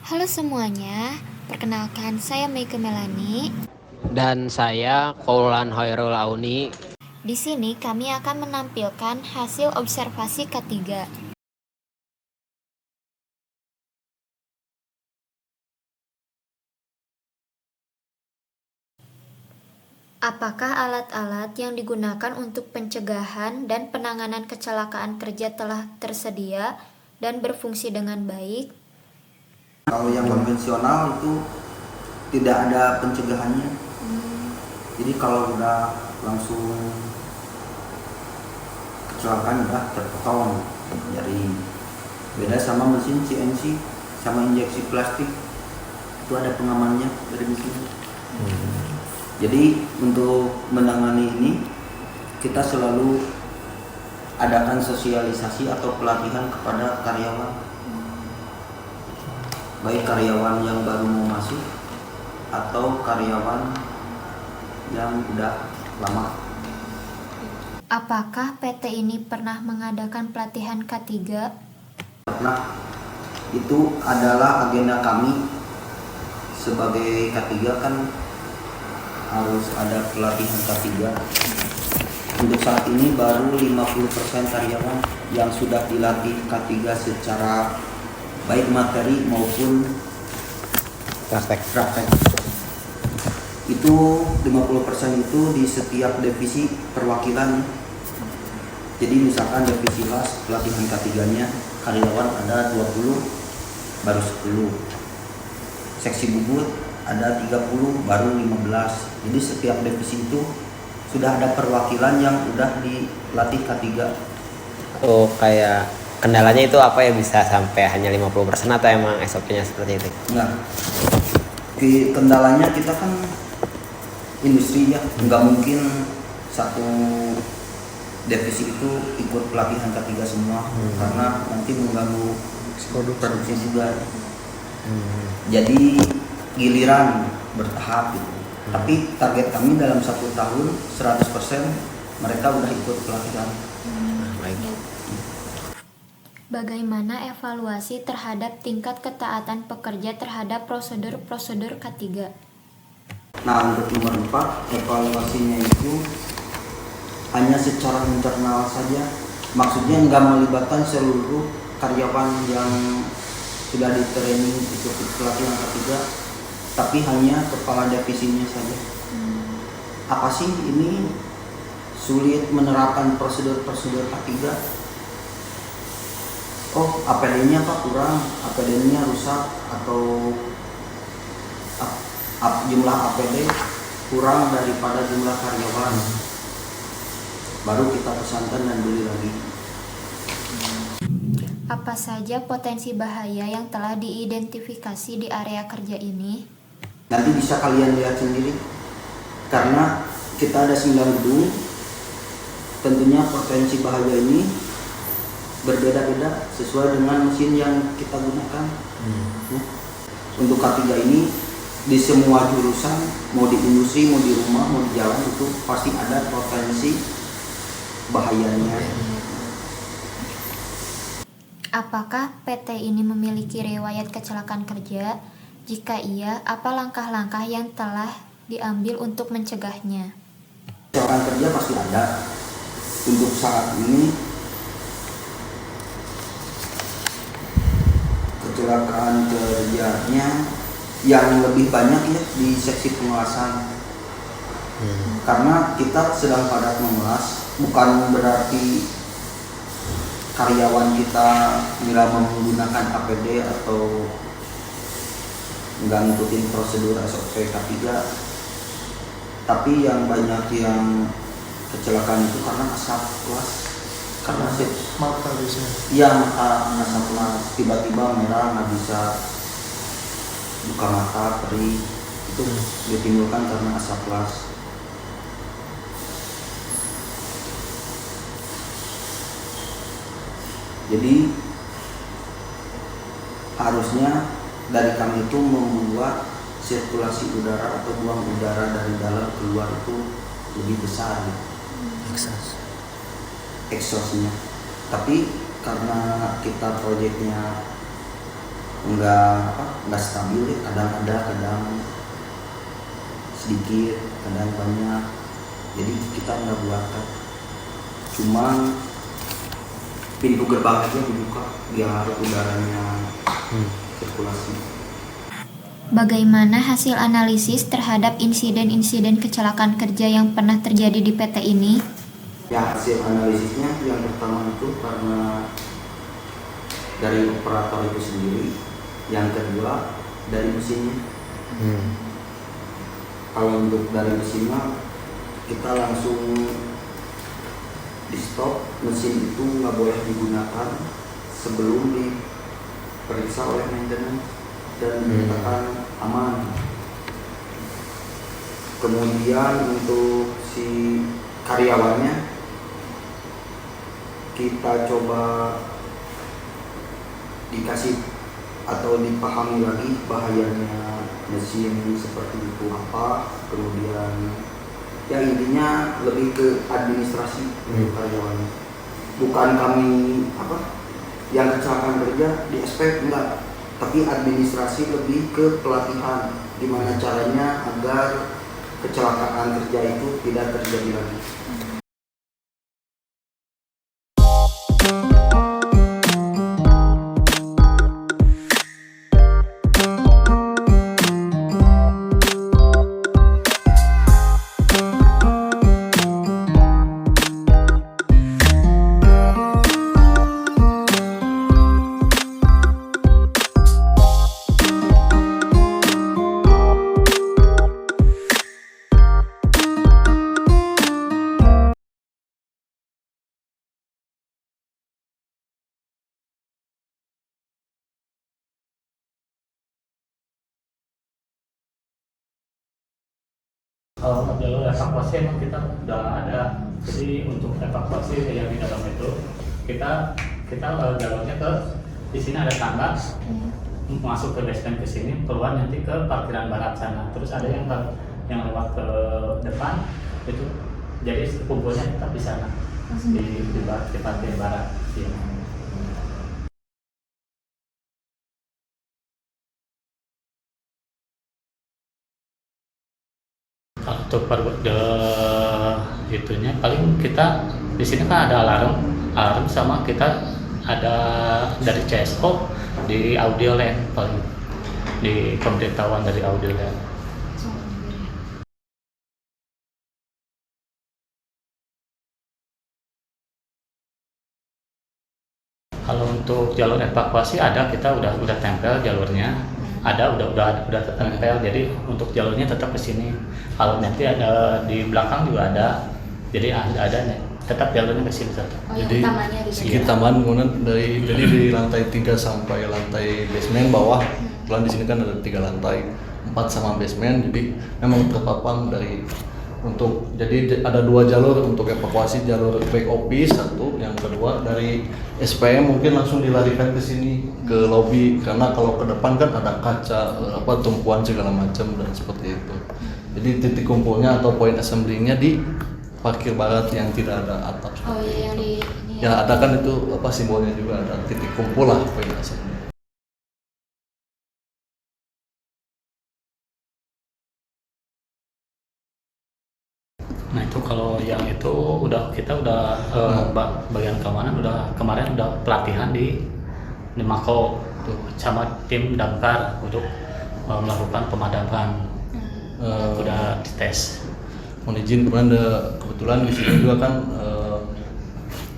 Halo semuanya, perkenalkan saya Meike Melani. Dan saya Kaulan Hoirul Auni. Di sini kami akan menampilkan hasil observasi K3. Apakah alat-alat yang digunakan untuk pencegahan dan penanganan kecelakaan kerja telah tersedia dan berfungsi dengan baik? Kalau yang konvensional itu tidak ada pencegahannya. Jadi kalau udah langsung kecelakaan udah terpotong. Jadi beda sama mesin CNC sama injeksi plastik, itu ada pengamannya dari mesin. Jadi untuk menangani ini kita selalu adakan sosialisasi atau pelatihan kepada karyawan, baik karyawan yang baru mau masuk atau karyawan yang udah lama. Apakah PT ini pernah mengadakan pelatihan K3? Nah, itu adalah agenda kami sebagai K3, kan harus ada pelatihan K3. Untuk saat ini baru 50% karyawan yang sudah dilatih K3 secara baik materi maupun praktek. Itu 50% itu di setiap divisi perwakilan. Jadi misalkan divisi las pelatihan K3-nya karyawan ada 20, baru 10. Seksi bubut ada 30, baru 15. Jadi setiap divisi itu sudah ada perwakilan yang udah dilatih K3. Oh, kayak kendalanya itu apa ya, bisa sampai hanya 50% atau emang SOP-nya seperti itu? Nah, kendalanya kita kan industri ya, nggak mungkin satu divisi itu ikut pelatihan K3 semua, karena nanti mengganggu produksi juga. Jadi giliran bertahap gitu. Tapi target kami dalam 1 tahun 100% mereka udah ikut pelatihan. Baik. Bagaimana evaluasi terhadap tingkat ketaatan pekerja terhadap prosedur-prosedur K3? Nah, untuk nomor 4, evaluasinya itu hanya secara internal saja. Maksudnya nggak melibatkan seluruh karyawan yang sudah di training ikut pelatihan K3, tapi hanya kepala divisinya saja. Apa sih ini sulit menerapkan prosedur-prosedur K3? Oh, APD-nya Pak kurang, APD-nya rusak, atau jumlah APD kurang daripada jumlah karyawan. Baru kita pesankan dan beli lagi. Apa saja potensi bahaya yang telah diidentifikasi di area kerja ini? Nanti bisa kalian lihat sendiri, karena kita ada 9 gedung. Tentunya potensi bahaya ini berbeda-beda sesuai dengan mesin yang kita gunakan. Untuk K3 ini di semua jurusan, mau di industri, mau di rumah, mau di jalan, itu pasti ada potensi bahayanya. Apakah PT ini memiliki riwayat kecelakaan kerja? Jika iya, apa langkah-langkah yang telah diambil untuk mencegahnya? Kecelakaan kerja pasti ada. Untuk saat ini kecelakaan kerjanya yang lebih banyak ya di seksi pengawasan. Karena kita sedang padat mengulas, bukan berarti karyawan kita nggak menggunakan APD atau nggak ngikutin prosedur SOP K3, tapi yang banyak yang kecelakaan itu karena asap las, karena mata bisa. iya, mata asap las, tiba-tiba merah, nggak bisa buka mata, perih, itu ditimbulkan karena asap las. Jadi harusnya dari kami itu membuat sirkulasi udara atau buang udara dari dalam keluar itu lebih besar gitu. Exhaustnya. Tapi karena kita proyeknya nggak stabil, kadang ada, kadang sedikit, kadang banyak. Jadi kita nggak buat kan, cuma pintu gerbang aja dibuka biar udaranya sirkulasi. Bagaimana hasil analisis terhadap insiden-insiden kecelakaan kerja yang pernah terjadi di PT ini? Ya, hasil analisisnya yang pertama itu karena dari operator itu sendiri, yang kedua dari mesinnya. Kalau untuk dari mesinnya kita langsung di stop, mesin itu nggak boleh digunakan sebelum diperiksa oleh maintenance dan dinyatakan aman. Kemudian untuk si karyawannya kita coba dikasih atau dipahami lagi bahayanya mesin seperti itu apa, kemudian ya intinya lebih ke administrasi untuk karyawannya, bukan kami yang kecelakaan kerja di SP enggak, tapi administrasi lebih ke pelatihan gimana caranya agar kecelakaan kerja itu tidak terjadi lagi. Kalau jalur evakuasi emang kita udah ada, jadi untuk evakuasi yang di dalam itu kita jalurnya ke di sini ada tangga masuk ke basement ke sini, keluar nanti ke parkiran barat sana, terus ada yang lewat ke depan itu, jadi kumpulnya tetap di sana di parkiran barat sini. Untuk itunya paling kita di sini kan ada alarm sama kita ada dari CSO di audio line, paling di pemberitahuan dari audio line. Kalau untuk jalur evakuasi ada, kita udah tempel jalurnya. Udah tertempel, jadi untuk jalurnya tetap ke sini. Kalau nanti ada di belakang juga ada, jadi ada tetap jalurnya ke sini tetap. Jadi segi tambahan kemudian jadi di lantai 3 sampai lantai basement bawah, kemudian di sini kan ada 3 lantai, 4 sama basement, jadi memang terpapang dari untuk, jadi ada 2 jalur untuk evakuasi, jalur back office satu, yang kedua dari SPM mungkin langsung dilarikan ke sini ke lobby, karena kalau ke depan kan ada kaca tumpuan segala macam dan seperti itu. Jadi titik kumpulnya atau point assembly-nya di parkir barat yang tidak ada atap. Oh iya, yang di ini Ya ada kan itu simbolnya juga, ada titik kumpul lah point assembly. Nah itu kalau yang itu kita udah bagian keamanan kemarin udah pelatihan di Mako sama tim damkar untuk melakukan pemadaman, udah dites. Mohon izin kemudian kebetulan di sini juga kan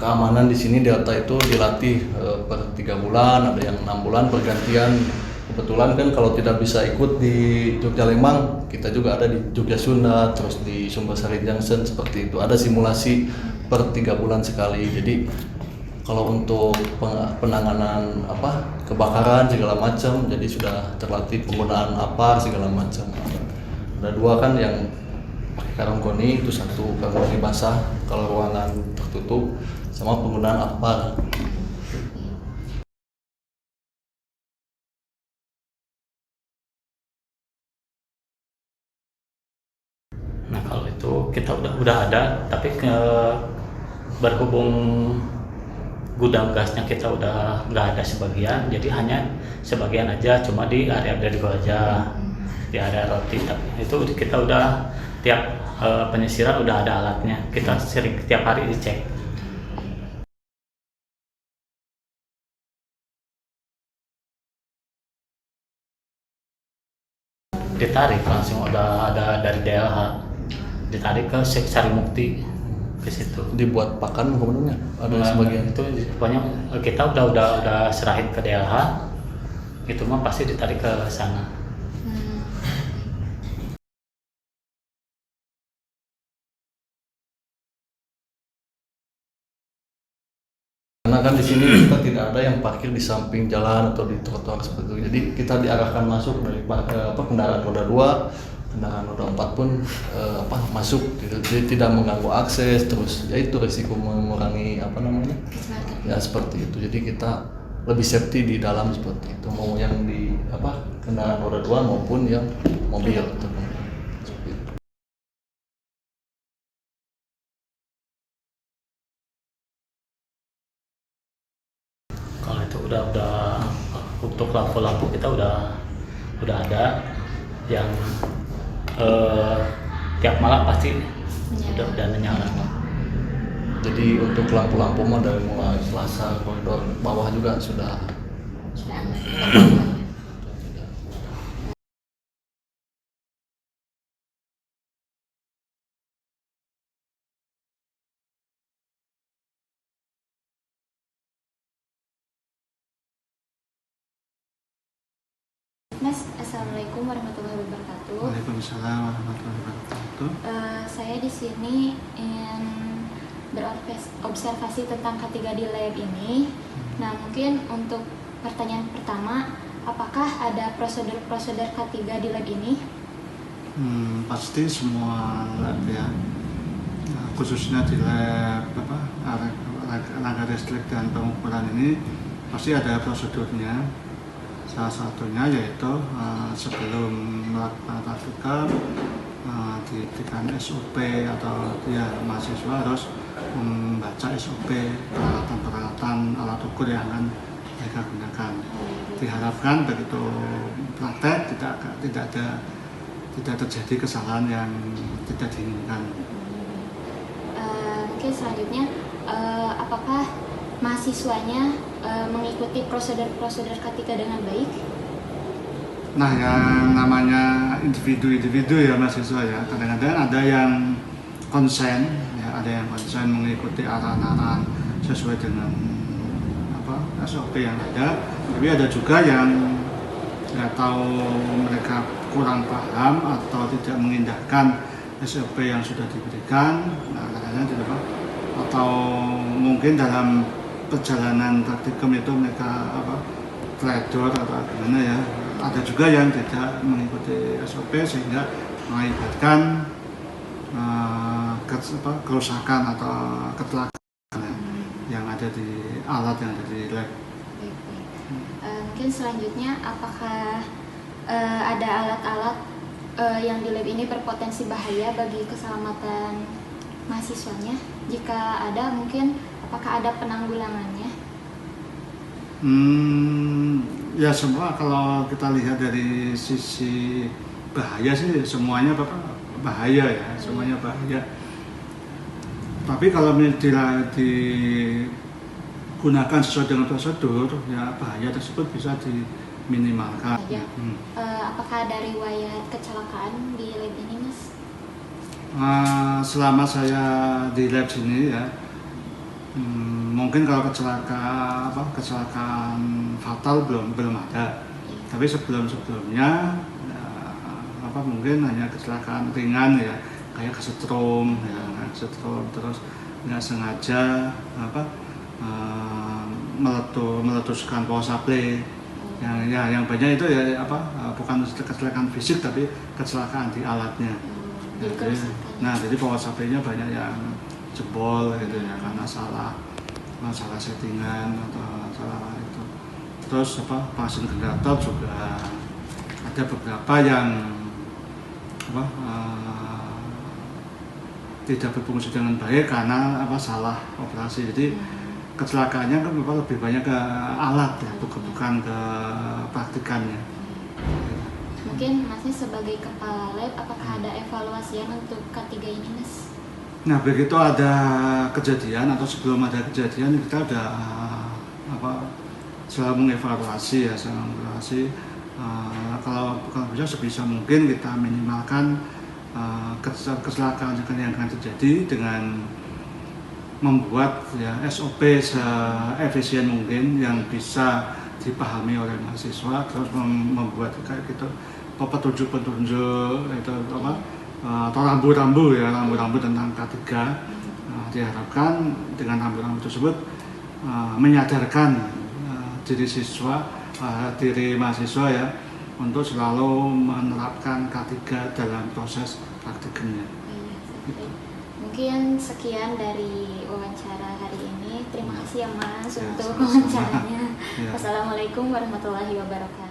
keamanan di sini Delta itu dilatih per 3 bulan, ada yang 6 bulan bergantian. Kebetulan kan kalau tidak bisa ikut di Jogja Lembang, kita juga ada di Jogja Sunda, terus di Sumbersari Junction seperti itu. Ada simulasi per 3 bulan sekali. Jadi kalau untuk penanganan kebakaran segala macam, jadi sudah terlatih penggunaan APAR segala macam. Ada 2 kan yang pakai karung goni, itu 1 karung goni basah kalau ruangan tertutup, sama penggunaan APAR. Nah kalau itu kita udah ada, tapi berhubung gudang gasnya kita udah nggak ada sebagian, jadi hanya sebagian aja, cuma di area Dergo aja, di area roti. Tapi itu kita udah tiap penyisiran udah ada alatnya, kita sering tiap hari dicek. Ditarik langsung udah ada dari DLH, ditarik ke Sarimukti ke situ. Dibuat pakan kemudiannya ada sebagian. Itu pokoknya kita udah serahin ke DLH, itu mah pasti ditarik ke sana. Karena kan di sini kita tidak ada yang parkir di samping jalan atau di trotoar seperti itu. Jadi kita diarahkan masuk dari kendaraan roda 2, kendaraan roda 4 pun masuk. Jadi tidak mengganggu akses, terus ya itu risiko mengurangi ya seperti itu. Jadi kita lebih safety di dalam seperti itu, mau yang di kendaraan roda 2 maupun yang mobil. Kalau itu udah untuk lampu-lampu kita udah ada yang tiap malam pasti udah nyala. Jadi untuk lampu-lampu mah dari mulai Selasa koridor bawah juga sudah aman. Mas, Assalamualaikum warahmatullahi wabarakatuh. Waalaikumsalam warahmatullahi wabarakatuh. Saya di sini ingin berobservasi tentang K3 di lab ini. Nah, mungkin untuk pertanyaan pertama, apakah ada prosedur-prosedur K3 di lab ini? Pasti semua lab ya, khususnya di lab tenaga listrik dan pengukuran ini pasti ada prosedurnya. Salah satunya yaitu sebelum melakukan praktikum diberikan SOP atau ya mahasiswa harus membaca SOP peralatan-peralatan alat ukur yang akan mereka gunakan. Diharapkan begitu praktek tidak terjadi kesalahan yang tidak diinginkan. Mungkin selanjutnya, apakah mahasiswanya mengikuti prosedur-prosedur K3 dengan baik? Nah, yang namanya individu ya mahasiswa ya, kadang-kadang ada yang konsen ya, ada yang konsen mengikuti arahan-arahan sesuai dengan SOP yang ada, tapi ada juga yang nggak tahu, mereka kurang paham atau tidak mengindahkan SOP yang sudah diberikan. Nah, kadang-kadang tidak, atau mungkin dalam perjalanan praktikum itu mereka teledor atau gimana ya. Ada juga yang tidak mengikuti SOP sehingga mengakibatkan kerusakan atau kecelakaan yang ada di alat yang ada di lab. Mungkin selanjutnya, apakah ada alat-alat yang di lab ini berpotensi bahaya bagi keselamatan mahasiswanya? Jika ada, mungkin apakah ada penanggulangannya? Ya semua, kalau kita lihat dari sisi bahaya sih semuanya bahaya ya, semuanya bahaya. Tapi kalau digunakan sesuai dengan prosedur, ya bahaya tersebut bisa diminimalkan. Ya. Apakah ada riwayat kecelakaan di lab ini, Mas? Selama saya di lab sini ya, mungkin kalau kecelakaan fatal belum ada. Tapi sebelumnya mungkin hanya kecelakaan ringan ya, kayak kesetrum ya, terus nggak sengaja meletuskan power supply. Yang banyak itu ya bukan kecelakaan fisik tapi kecelakaan di alatnya. Jadi power supply-nya banyak yang jebol gitu ya, karena salah settingan atau salah itu. Terus pasien generator juga ada beberapa yang tidak berfungsi dengan baik karena salah operasi. Jadi kecelakaannya kan lebih banyak ke alat ya, bukan ke praktikannya. Mungkin Masnya sebagai kepala lab, apakah ada evaluasian untuk K3 ini, Mas? Nah, begitu ada kejadian atau sebelum ada kejadian kita udah selalu mengevaluasi kalau bisa sebisa mungkin kita minimalkan kecelakaan yang akan terjadi dengan membuat ya SOP seefisien mungkin yang bisa dipahami oleh mahasiswa, terus membuat kayak gitu petunjuk-petunjuk itu atau rambu-rambu tentang K3. Diharapkan dengan rambu-rambu tersebut menyadarkan diri mahasiswa ya untuk selalu menerapkan K3 dalam proses praktikumnya. Mungkin sekian dari wawancara hari ini. Terima kasih ya Mas untuk wawancaranya. Ya. Wassalamualaikum warahmatullahi wabarakatuh.